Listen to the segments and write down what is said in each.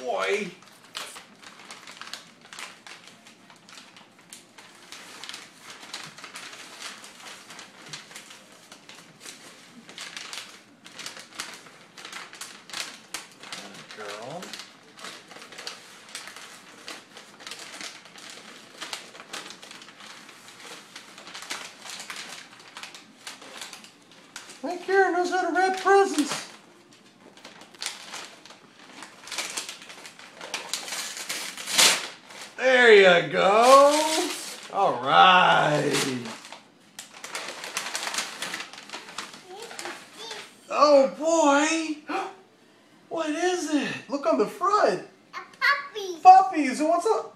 boy. Girl. Aunt Karen knows how to wrap presents. There you go. All right. Oh boy. What is it? Look on the front. A puppy. Puppies. What's up?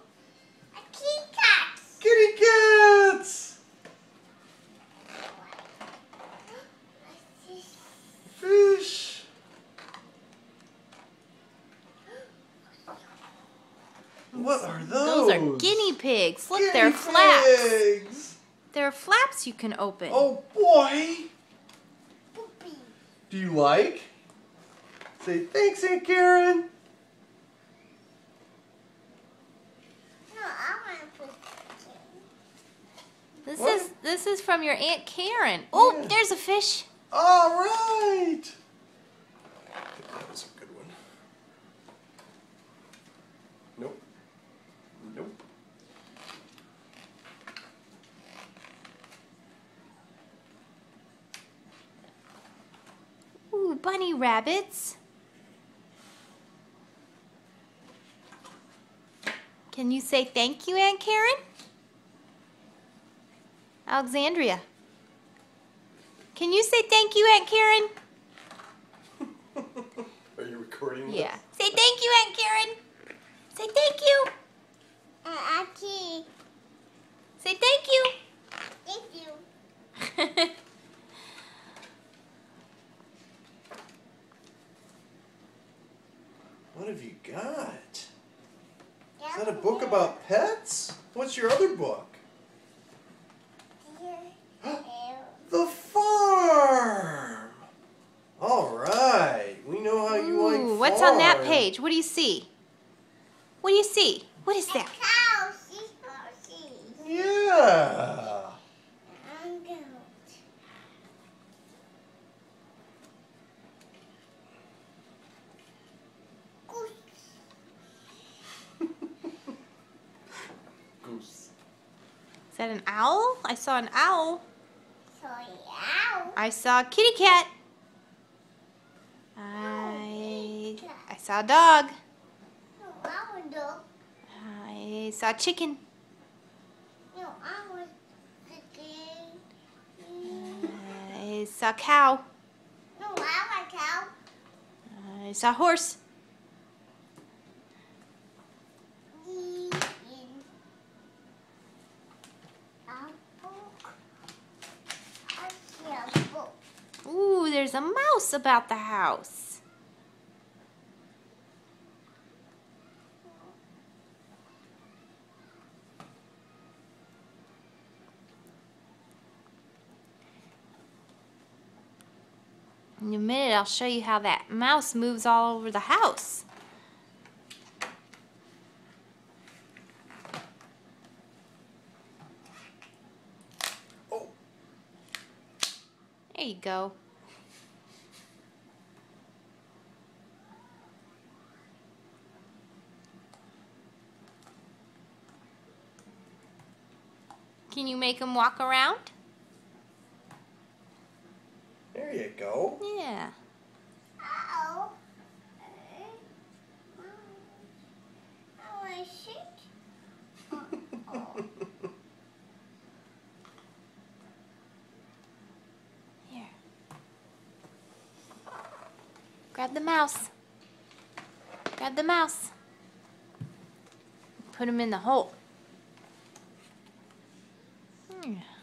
A kitty cat. Kitty cats. Fish. What are those? Those are guinea pigs. Look, Guinea they're flaps. pigs. There are flaps you can open. Oh boy. Puppy. Do you like? Say thanks, Aunt Karen. No, I want to put it. This is from your Aunt Karen. Oh, Yeah. there's a fish. All right. I think that was a good one. Nope. Nope. Ooh, bunny rabbits. Can you say thank you, Aunt Karen? Alexandria. Can you say thank you, Aunt Karen? Are you recording this? Yeah. Say thank you, Aunt Karen. Say thank you. Auntie. Say thank you. Thank you. What have you got? Is that a book about pets? What's your other book? The farm! Alright, we know how you like farm. What's on that page? What do you see? What do you see? What is that? Cow. She's pussy. Yeah! I'm goat. Goose. Is that an owl? I saw an owl. So ow. I saw a kitty cat. I saw a dog. No, I want dog. I saw a chicken. No, I want chicken. I saw a cow. No, I want cow. I saw a horse. Ooh, there's a mouse about the house. In a minute, I'll show you how that mouse moves all over the house. Oh. There you go. Can you make them walk around? There you go. Yeah. Uh-oh. I want to sit. Here. Grab the mouse. Grab the mouse. Put him in the hole. Yeah.